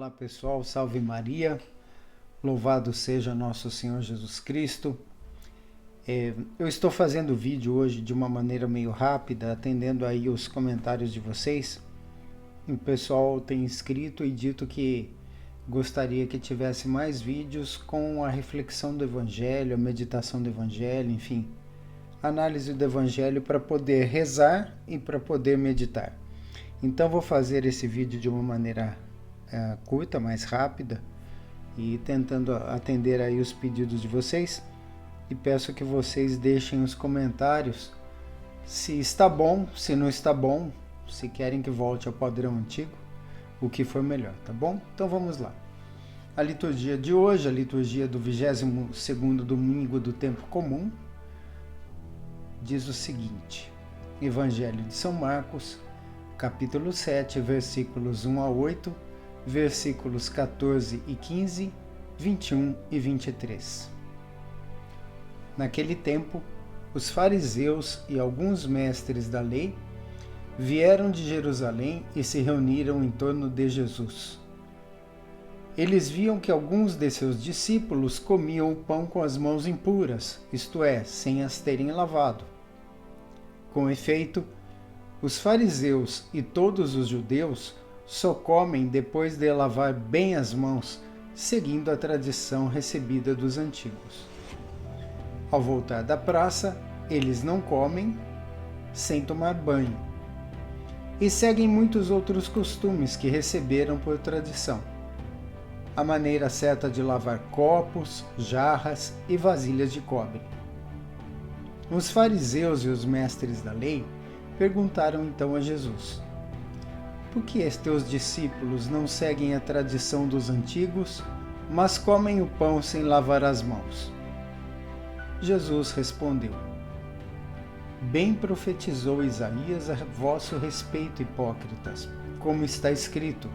Olá pessoal, salve Maria, louvado seja nosso Senhor Jesus Cristo. Eu estou fazendo o vídeo hoje de uma maneira meio rápida, atendendo aí os comentários de vocês. O pessoal tem escrito e dito que gostaria que tivesse mais vídeos com a reflexão do Evangelho, a meditação do Evangelho, enfim, análise do Evangelho para poder rezar e para poder meditar. Então vou fazer esse vídeo de uma maneira curta, mais rápida, e tentando atender aí os pedidos de vocês, e peço que vocês deixem os comentários se está bom, se não está bom, se querem que volte ao padrão antigo, o que for melhor, tá bom? Então vamos lá. A liturgia de hoje, a liturgia do 22º domingo do tempo comum, diz o seguinte: Evangelho de São Marcos, capítulo 7, versículos 1 a 8, versículos 14 e 15, 21 e 23. Naquele tempo, os fariseus e alguns mestres da lei vieram de Jerusalém e se reuniram em torno de Jesus. Eles viam que alguns de seus discípulos comiam o pão com as mãos impuras, isto é, sem as terem lavado. Com efeito, os fariseus e todos os judeus só comem depois de lavar bem as mãos, seguindo a tradição recebida dos antigos. Ao voltar da praça, eles não comem sem tomar banho, e seguem muitos outros costumes que receberam por tradição. A maneira certa de lavar copos, jarras e vasilhas de cobre. Os fariseus e os mestres da lei perguntaram então a Jesus: por que teus discípulos não seguem a tradição dos antigos, mas comem o pão sem lavar as mãos? Jesus respondeu: bem profetizou Isaías a vosso respeito, hipócritas, como está escrito: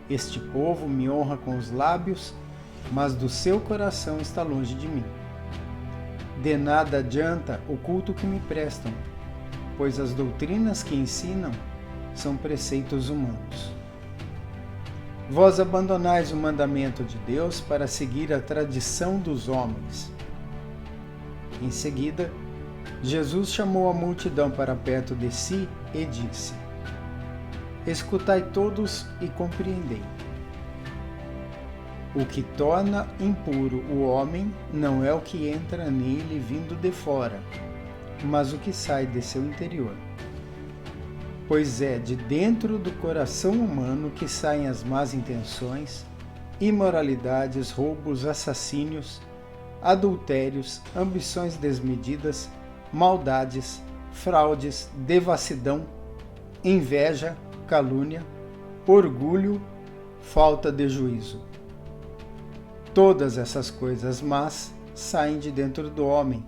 este povo me honra com os lábios, mas do seu coração está longe de mim. De nada adianta o culto que me prestam, pois as doutrinas que ensinam são preceitos humanos. Vós abandonais o mandamento de Deus para seguir a tradição dos homens. Em seguida, Jesus chamou a multidão para perto de si e disse: escutai todos e compreendei. O que torna impuro o homem não é o que entra nele vindo de fora, mas o que sai de seu interior. Pois é de dentro do coração humano que saem as más intenções, imoralidades, roubos, assassínios, adultérios, ambições desmedidas, maldades, fraudes, devassidão, inveja, calúnia, orgulho, falta de juízo. Todas essas coisas más saem de dentro do homem,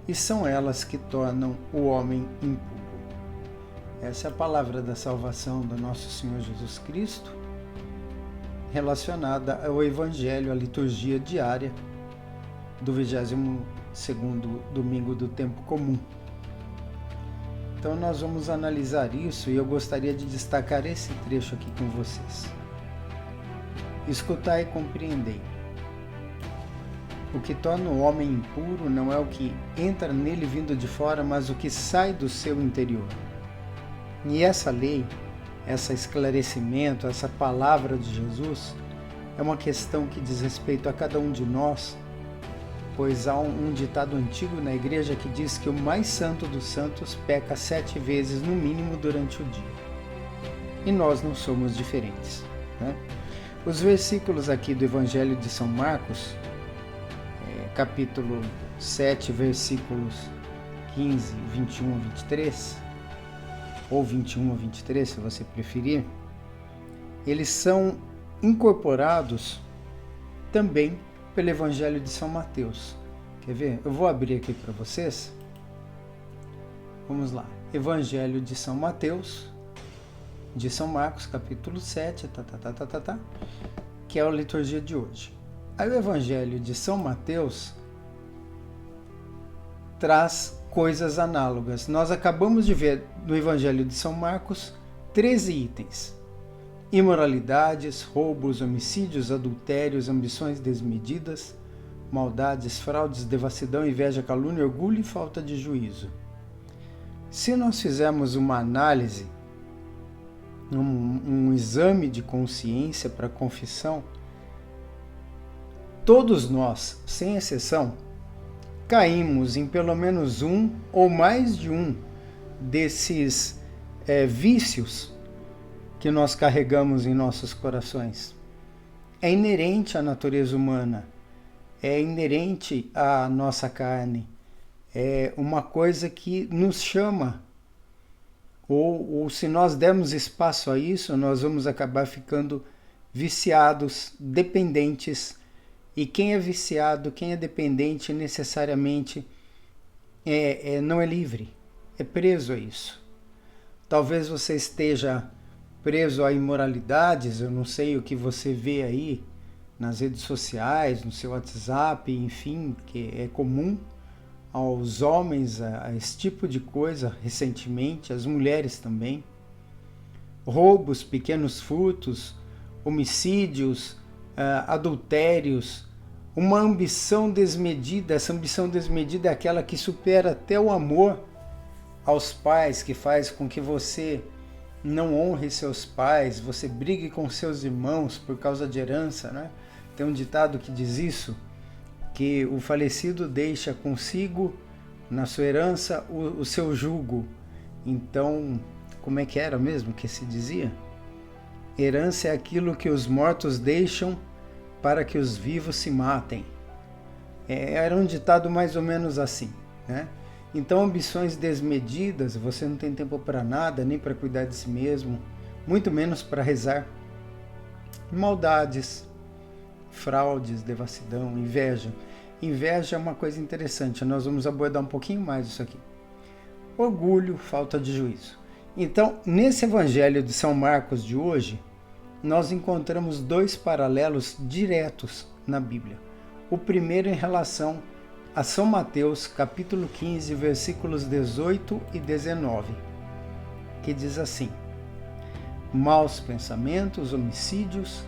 e são elas que tornam o homem impuro. Essa é a palavra da salvação do nosso Senhor Jesus Cristo, relacionada ao Evangelho, à liturgia diária do 22º domingo do tempo comum. Então nós vamos analisar isso e eu gostaria de destacar esse trecho aqui com vocês. Escutai e compreendei. O que torna o homem impuro não é o que entra nele vindo de fora, mas o que sai do seu interior. E essa lei, esse esclarecimento, essa palavra de Jesus é uma questão que diz respeito a cada um de nós, pois há um ditado antigo na igreja que diz que o mais santo dos santos peca 7 vezes no mínimo durante o dia. E nós não somos diferentes, né? Os versículos aqui do Evangelho de São Marcos, capítulo 7, versículos 15, 21 a 23, ou 21 a 23, se você preferir, eles são incorporados também pelo Evangelho de São Mateus. Quer ver? Eu vou abrir aqui para vocês. Vamos lá. Evangelho de São Mateus, de São Marcos, capítulo 7, que é a liturgia de hoje. Aí o Evangelho de São Mateus traz coisas análogas. Nós acabamos de ver no Evangelho de São Marcos 13 itens. imoralidades, roubos, homicídios, adultérios, ambições desmedidas, maldades, fraudes, devassidão, inveja, calúnia, orgulho e falta de juízo. Se nós fizermos uma análise, um exame de consciência para confissão, todos nós, sem exceção, caímos em pelo menos um ou mais de um desses vícios que nós carregamos em nossos corações. É inerente à natureza humana, é inerente à nossa carne, é uma coisa que nos chama, ou se nós dermos espaço a isso, nós vamos acabar ficando viciados, dependentes, e quem é viciado, quem é dependente, necessariamente não é livre, é preso a isso. Talvez você esteja preso a imoralidades, eu não sei o que você vê aí nas redes sociais, no seu WhatsApp, enfim, que é comum aos homens a esse tipo de coisa recentemente, as mulheres também. Roubos, pequenos furtos, homicídios, adultérios, uma ambição desmedida. Essa ambição desmedida é aquela que supera até o amor aos pais, que faz com que você não honre seus pais, você brigue com seus irmãos por causa de herança, né? Tem um ditado que diz isso, que o falecido deixa consigo, na sua herança, o seu jugo. Então, como é que era mesmo que se dizia? Herança é aquilo que os mortos deixam para que os vivos se matem. Era um ditado mais ou menos assim, né? Então, ambições desmedidas, você não tem tempo para nada, nem para cuidar de si mesmo, muito menos para rezar. Maldades, fraudes, devassidão, inveja. Inveja é uma coisa interessante, nós vamos abordar um pouquinho mais isso aqui. Orgulho, falta de juízo. Então, nesse Evangelho de São Marcos de hoje, nós encontramos dois paralelos diretos na Bíblia. O primeiro em relação a São Mateus, capítulo 15, versículos 18 e 19, que diz assim: maus pensamentos, homicídios,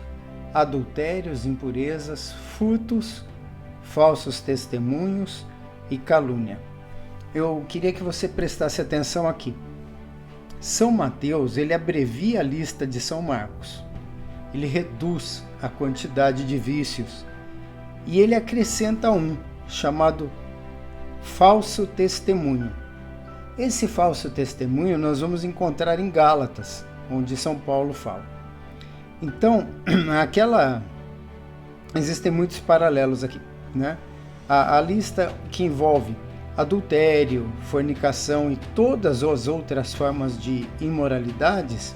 adultérios, impurezas, furtos, falsos testemunhos e calúnia. Eu queria que você prestasse atenção aqui. São Mateus, ele abrevia a lista de São Marcos. Ele reduz a quantidade de vícios e ele acrescenta um, chamado falso testemunho. Esse falso testemunho nós vamos encontrar em Gálatas, onde São Paulo fala. Então, existem muitos paralelos aqui, né? A lista que envolve adultério, fornicação e todas as outras formas de imoralidades,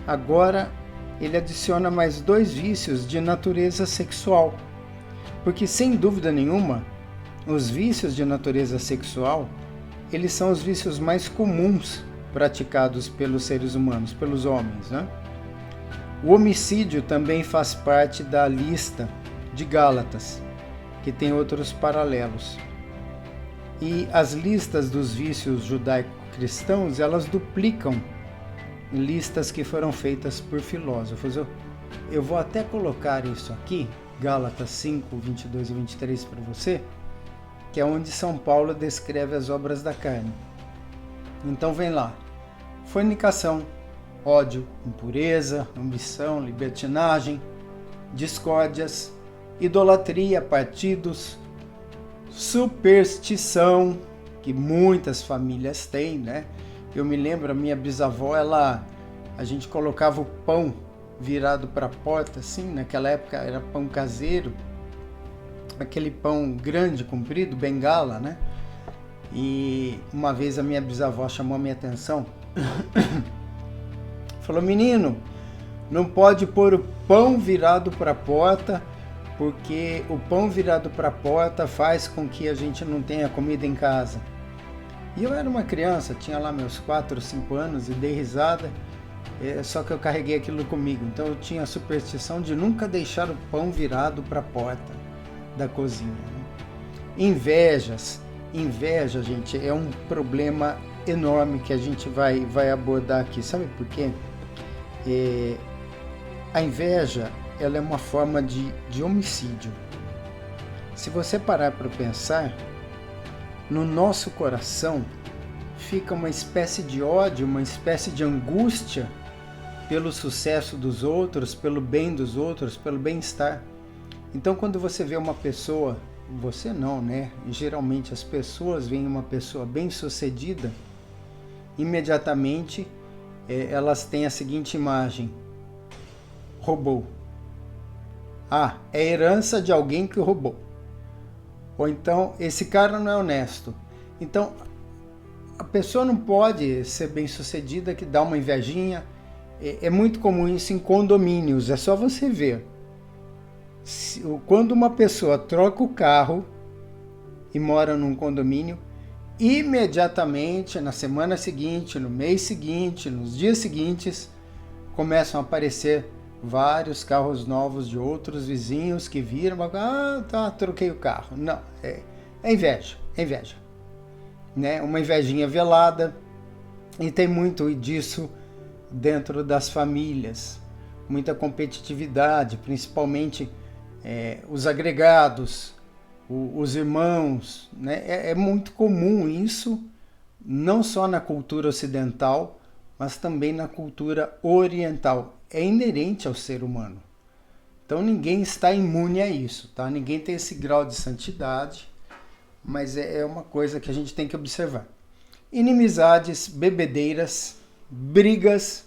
agora ele adiciona mais dois vícios de natureza sexual. Porque, sem dúvida nenhuma, os vícios de natureza sexual, eles são os vícios mais comuns praticados pelos seres humanos, pelos homens, né? O homicídio também faz parte da lista de Gálatas, que tem outros paralelos. E as listas dos vícios judaico-cristãos, elas duplicam listas que foram feitas por filósofos. Eu vou até colocar isso aqui, Gálatas 5, 22 e 23 para você, que é onde São Paulo descreve as obras da carne. Então vem lá: fornicação, ódio, impureza, ambição, libertinagem, discórdias, idolatria, partidos, superstição, que muitas famílias têm, né? Eu me lembro, a minha bisavó, a gente colocava o pão virado para a porta, assim, naquela época era pão caseiro, aquele pão grande, comprido, bengala, né? E uma vez a minha bisavó chamou a minha atenção, falou: menino, não pode pôr o pão virado para a porta, porque o pão virado para a porta faz com que a gente não tenha comida em casa. E eu era uma criança, tinha lá meus 4 ou 5 anos e dei risada, só que eu carreguei aquilo comigo. Então eu tinha a superstição de nunca deixar o pão virado para a porta da cozinha, né? Inveja, gente, é um problema enorme que a gente vai abordar aqui. Sabe por quê? A inveja, ela é uma forma de homicídio. Se você parar para pensar, no nosso coração fica uma espécie de ódio, uma espécie de angústia pelo sucesso dos outros, pelo bem dos outros, pelo bem-estar. Então, quando você vê uma pessoa, você não, né? Geralmente as pessoas veem uma pessoa bem-sucedida, imediatamente elas têm a seguinte imagem: roubou. Ah, é herança de alguém que roubou. Ou então, esse cara não é honesto. Então, a pessoa não pode ser bem-sucedida que dá uma invejinha. É muito comum isso em condomínios, é só você ver. Quando uma pessoa troca o carro e mora num condomínio, imediatamente, na semana seguinte, no mês seguinte, nos dias seguintes, começam a aparecer vários carros novos de outros vizinhos que viram, troquei o carro. Não, é inveja, né? Uma invejinha velada, e tem muito disso dentro das famílias, muita competitividade, principalmente os agregados, os irmãos, né? É muito comum isso, não só na cultura ocidental, mas também na cultura oriental. É inerente ao ser humano. Então ninguém está imune a isso, tá? Ninguém tem esse grau de santidade, mas é uma coisa que a gente tem que observar. Inimizades, bebedeiras, brigas,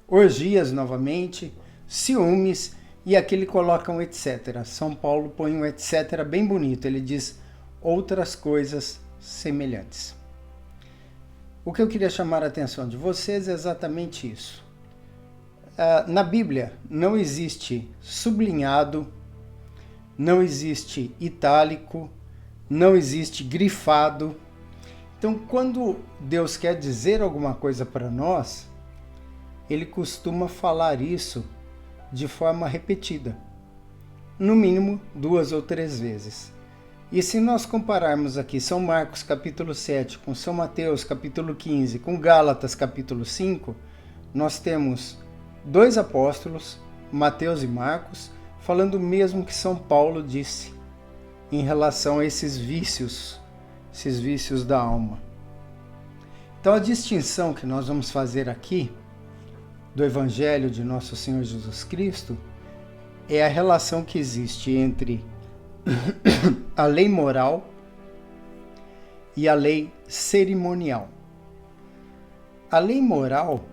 orgias novamente, ciúmes, e aqui ele coloca um etc. São Paulo põe um etc. bem bonito, ele diz outras coisas semelhantes. O que eu queria chamar a atenção de vocês é exatamente isso. Na Bíblia não existe sublinhado, não existe itálico, não existe grifado. Então, quando Deus quer dizer alguma coisa para nós, Ele costuma falar isso de forma repetida, no mínimo 2 ou 3 vezes. E se nós compararmos aqui São Marcos capítulo 7 com São Mateus capítulo 15, com Gálatas capítulo 5, nós temos 2 apóstolos, Mateus e Marcos, falando o mesmo que São Paulo disse em relação a esses vícios da alma. Então a distinção que nós vamos fazer aqui do Evangelho de Nosso Senhor Jesus Cristo é a relação que existe entre a lei moral e a lei cerimonial. A lei moral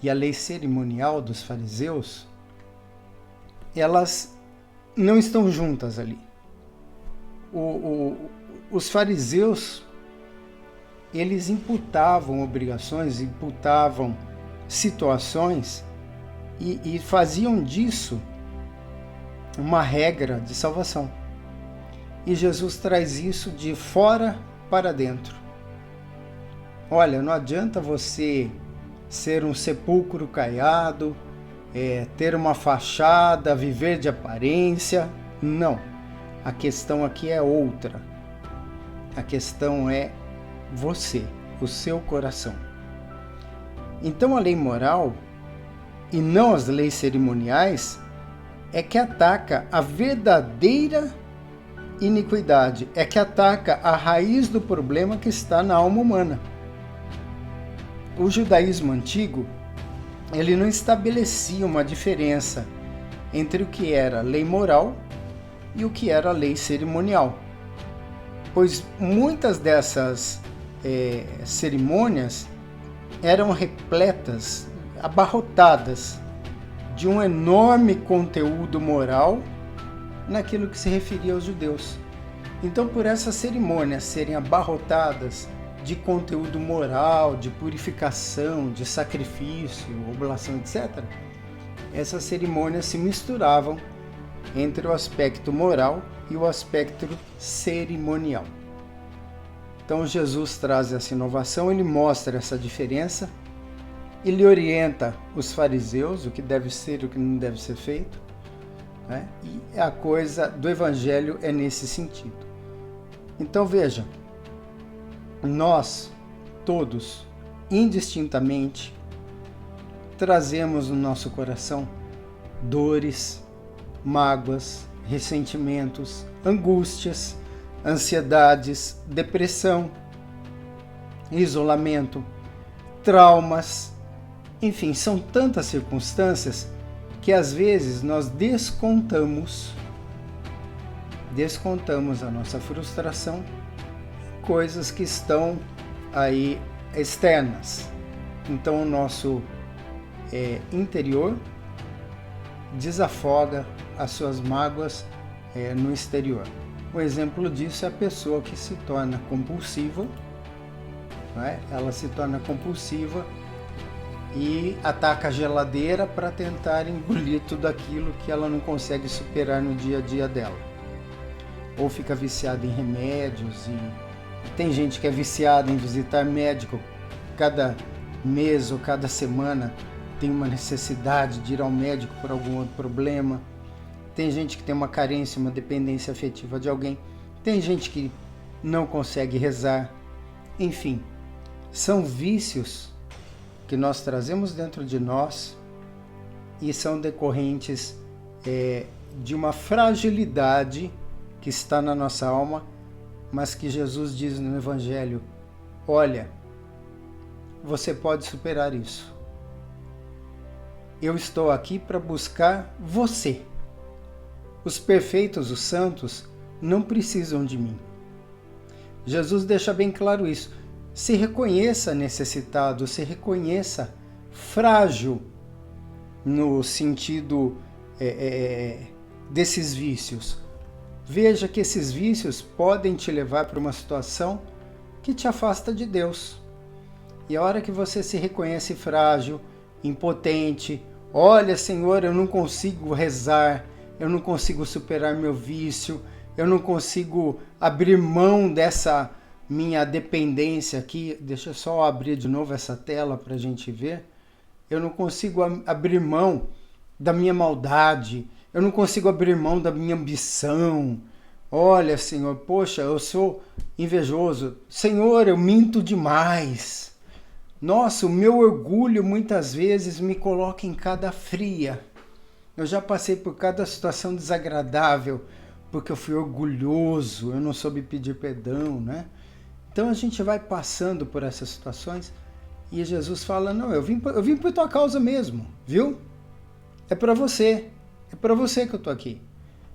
e a lei cerimonial dos fariseus, elas não estão juntas ali. Os fariseus, eles imputavam obrigações, imputavam situações e faziam disso uma regra de salvação. E Jesus traz isso de fora para dentro. Olha, não adianta você ser um sepulcro caiado, ter uma fachada, viver de aparência. Não. A questão aqui é outra. A questão é você, o seu coração. Então a lei moral, e não as leis cerimoniais, é que ataca a verdadeira iniquidade, é que ataca a raiz do problema que está na alma humana. O judaísmo antigo, ele não estabelecia uma diferença entre o que era lei moral e o que era lei cerimonial, pois muitas dessas cerimônias eram repletas, abarrotadas de um enorme conteúdo moral naquilo que se referia aos judeus. Então, por essas cerimônias serem abarrotadas de conteúdo moral, de purificação, de sacrifício, oblação, etc., essas cerimônias se misturavam entre o aspecto moral e o aspecto cerimonial. Então Jesus traz essa inovação, ele mostra essa diferença, ele orienta os fariseus, o que deve ser e o que não deve ser feito, né? E a coisa do Evangelho é nesse sentido. Então veja, nós todos, indistintamente, trazemos no nosso coração dores, mágoas, ressentimentos, angústias, ansiedades, depressão, isolamento, traumas, enfim, são tantas circunstâncias que às vezes nós descontamos a nossa frustração em coisas que estão aí externas. Então o nosso interior desafoga as suas mágoas no exterior. Um exemplo disso é a pessoa que se torna compulsiva, né? Ela se torna compulsiva e ataca a geladeira para tentar engolir tudo aquilo que ela não consegue superar no dia a dia dela. Ou fica viciada em remédios, e tem gente que é viciada em visitar médico. Cada mês ou cada semana tem uma necessidade de ir ao médico por algum outro problema. Tem gente que tem uma carência, uma dependência afetiva de alguém. Tem gente que não consegue rezar. Enfim, são vícios que nós trazemos dentro de nós e são decorrentes de uma fragilidade que está na nossa alma, mas que Jesus diz no Evangelho: olha, você pode superar isso. Eu estou aqui para buscar você. Os perfeitos, os santos, não precisam de mim. Jesus deixa bem claro isso. Se reconheça necessitado, se reconheça frágil no sentido desses vícios. Veja que esses vícios podem te levar para uma situação que te afasta de Deus. E a hora que você se reconhece frágil, impotente, olha, Senhor, eu não consigo rezar, eu não consigo superar meu vício, eu não consigo abrir mão dessa minha dependência aqui. Deixa eu só abrir de novo essa tela para a gente ver. Eu não consigo abrir mão da minha maldade, eu não consigo abrir mão da minha ambição. Olha, Senhor, poxa, eu sou invejoso. Senhor, eu minto demais. Nossa, o meu orgulho muitas vezes me coloca em cada fria. Eu já passei por cada situação desagradável porque eu fui orgulhoso, eu não soube pedir perdão, né? Então a gente vai passando por essas situações e Jesus fala: não, eu vim por tua causa mesmo, viu? É para você que eu tô aqui.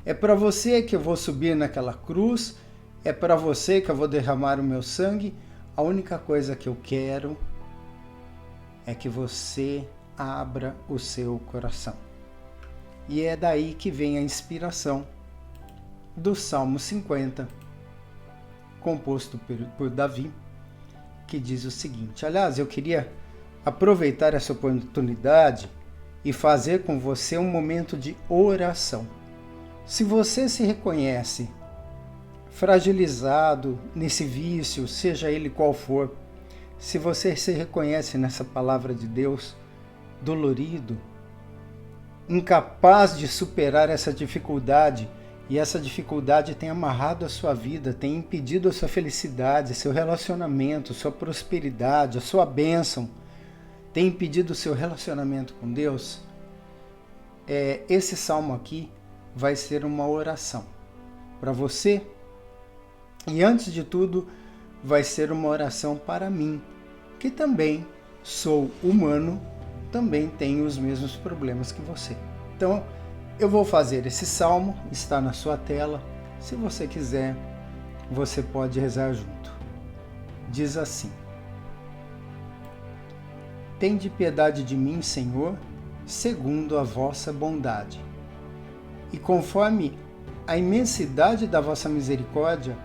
É para você que eu vou subir naquela cruz, é para você que eu vou derramar o meu sangue. A única coisa que eu quero é que você abra o seu coração. E é daí que vem a inspiração do Salmo 50, composto por Davi, que diz o seguinte. Aliás, eu queria aproveitar essa oportunidade e fazer com você um momento de oração. Se você se reconhece fragilizado nesse vício, seja ele qual for, se você se reconhece nessa palavra de Deus, dolorido, incapaz de superar essa dificuldade, e essa dificuldade tem amarrado a sua vida, tem impedido a sua felicidade, seu relacionamento, sua prosperidade, a sua bênção, tem impedido o seu relacionamento com Deus, esse salmo aqui vai ser uma oração para você. E antes de tudo, vai ser uma oração para mim, que também sou humano, também tenho os mesmos problemas que você. Então, eu vou fazer esse salmo, está na sua tela. Se você quiser, você pode rezar junto. Diz assim: Tende piedade de mim, Senhor, segundo a vossa bondade. E conforme a imensidade da vossa misericórdia,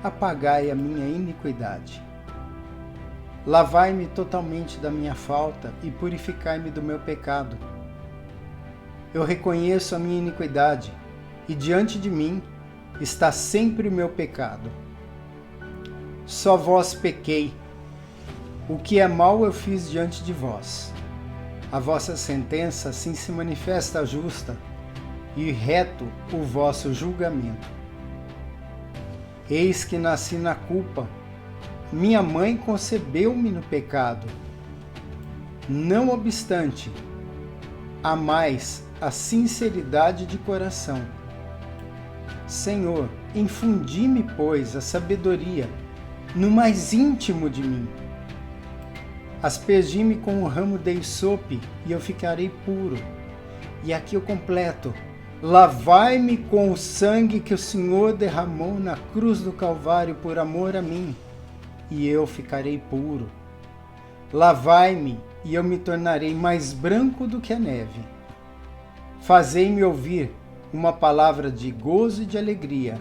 apagai a minha iniquidade. Lavai-me totalmente da minha falta e purificai-me do meu pecado. Eu reconheço a minha iniquidade, e diante de mim está sempre o meu pecado. Só vós pequei. O que é mal eu fiz diante de vós. A vossa sentença assim se manifesta justa, e reto o vosso julgamento. Eis que nasci na culpa, minha mãe concebeu-me no pecado. Não obstante, amais a sinceridade de coração. Senhor, infundi-me, pois, a sabedoria no mais íntimo de mim. Aspergi-me com o ramo de hisope e eu ficarei puro. E aqui eu completo: lavai-me com o sangue que o Senhor derramou na cruz do Calvário por amor a mim, e eu ficarei puro. Lavai-me e eu me tornarei mais branco do que a neve. Fazei-me ouvir uma palavra de gozo e de alegria,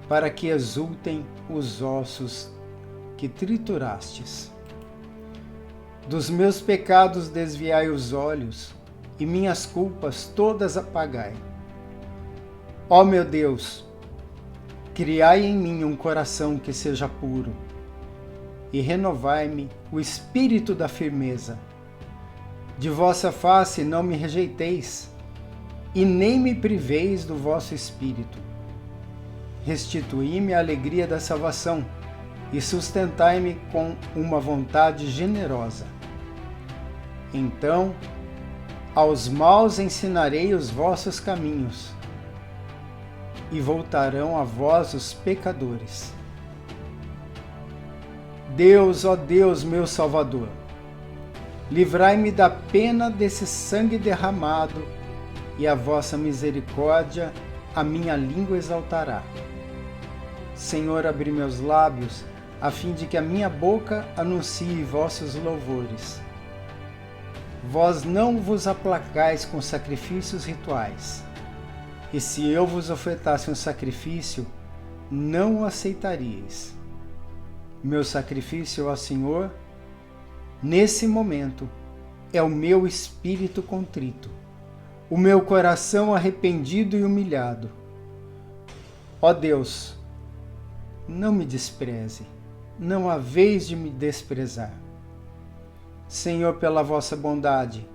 para que exultem os ossos que triturastes. Dos meus pecados desviai os olhos, e minhas culpas todas apagai. Ó meu Deus, criai em mim um coração que seja puro, e renovai-me o espírito da firmeza. De vossa face não me rejeiteis, e nem me priveis do vosso espírito. Restituí-me a alegria da salvação, e sustentai-me com uma vontade generosa. Então, aos maus ensinarei os vossos caminhos, e voltarão a vós os pecadores. Deus, ó Deus, meu Salvador, livrai-me da pena desse sangue derramado, e a vossa misericórdia a minha língua exaltará. Senhor, abri meus lábios, a fim de que a minha boca anuncie vossos louvores. Vós não vos aplacais com sacrifícios rituais, e se eu vos ofertasse um sacrifício, não o aceitaríeis. Meu sacrifício ao Senhor, nesse momento, é o meu espírito contrito, o meu coração arrependido e humilhado. Ó Deus, não me despreze, não há vez de me desprezar. Senhor, pela vossa bondade,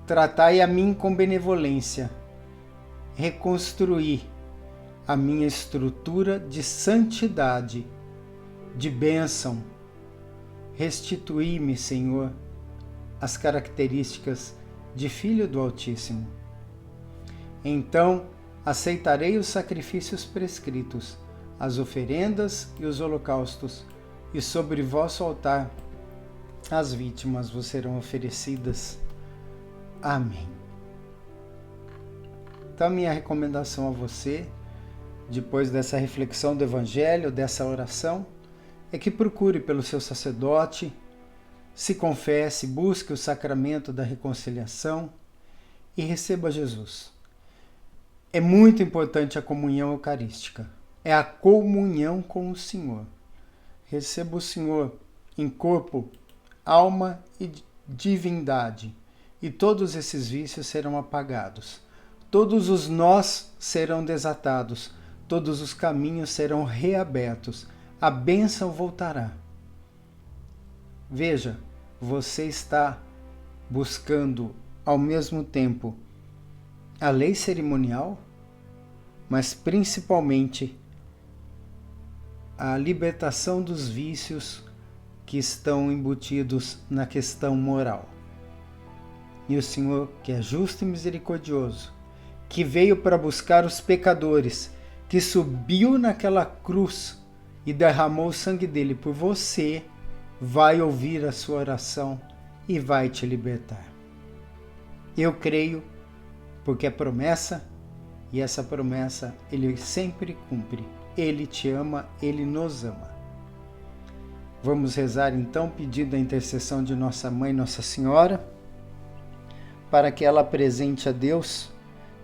tratai a mim com benevolência, reconstruí a minha estrutura de santidade, de bênção. Restituí-me, Senhor, as características de Filho do Altíssimo. Então aceitarei os sacrifícios prescritos, as oferendas e os holocaustos, e sobre vosso altar as vítimas vos serão oferecidas. Amém. Então, minha recomendação a você, depois dessa reflexão do Evangelho, dessa oração, é que procure pelo seu sacerdote, se confesse, busque o sacramento da reconciliação e receba Jesus. É muito importante a comunhão eucarística, é a comunhão com o Senhor. Receba o Senhor em corpo, alma e divindade, e todos esses vícios serão apagados. Todos os nós serão desatados, todos os caminhos serão reabertos, a bênção voltará. Veja, você está buscando ao mesmo tempo a lei cerimonial, mas principalmente a libertação dos vícios que estão embutidos na questão moral. E o Senhor, que é justo e misericordioso, que veio para buscar os pecadores, que subiu naquela cruz e derramou o sangue dele por você, vai ouvir a sua oração e vai te libertar. Eu creio, porque é promessa, e essa promessa ele sempre cumpre. Ele te ama, ele nos ama. Vamos rezar então, pedindo a intercessão de nossa Mãe, Nossa Senhora, para que ela apresente a Deus,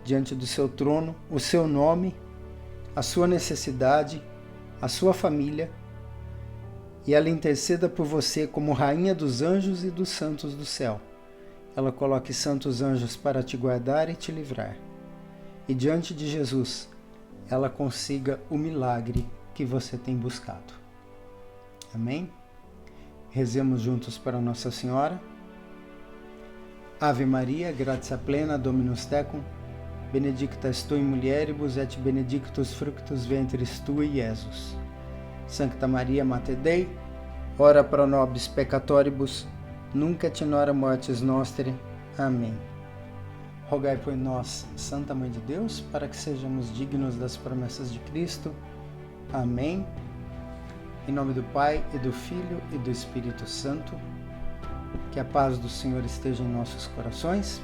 diante do seu trono, o seu nome, a sua necessidade, a sua família, e ela interceda por você como Rainha dos anjos e dos santos do céu. Ela coloque santos anjos para te guardar e te livrar. E diante de Jesus, ela consiga o milagre que você tem buscado. Amém? Rezemos juntos para Nossa Senhora. Ave Maria, gratia plena, Dominus tecum, benedictas tu in mulieribus et benedictus fructus ventris tui, Iesus. Sancta Maria Mater Dei, ora pro nobis peccatoribus, nunc et in hora mortis nostre. Amém. Rogai por nós, Santa Mãe de Deus, para que sejamos dignos das promessas de Cristo. Amém. Em nome do Pai, e do Filho, e do Espírito Santo. Que a paz do Senhor esteja em nossos corações.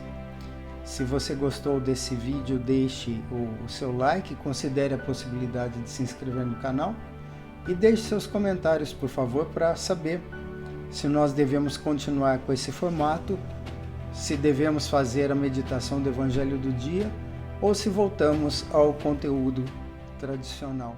Se você gostou desse vídeo, deixe o seu like, considere a possibilidade de se inscrever no canal e deixe seus comentários, por favor, para saber se nós devemos continuar com esse formato, se devemos fazer a meditação do Evangelho do dia ou se voltamos ao conteúdo tradicional.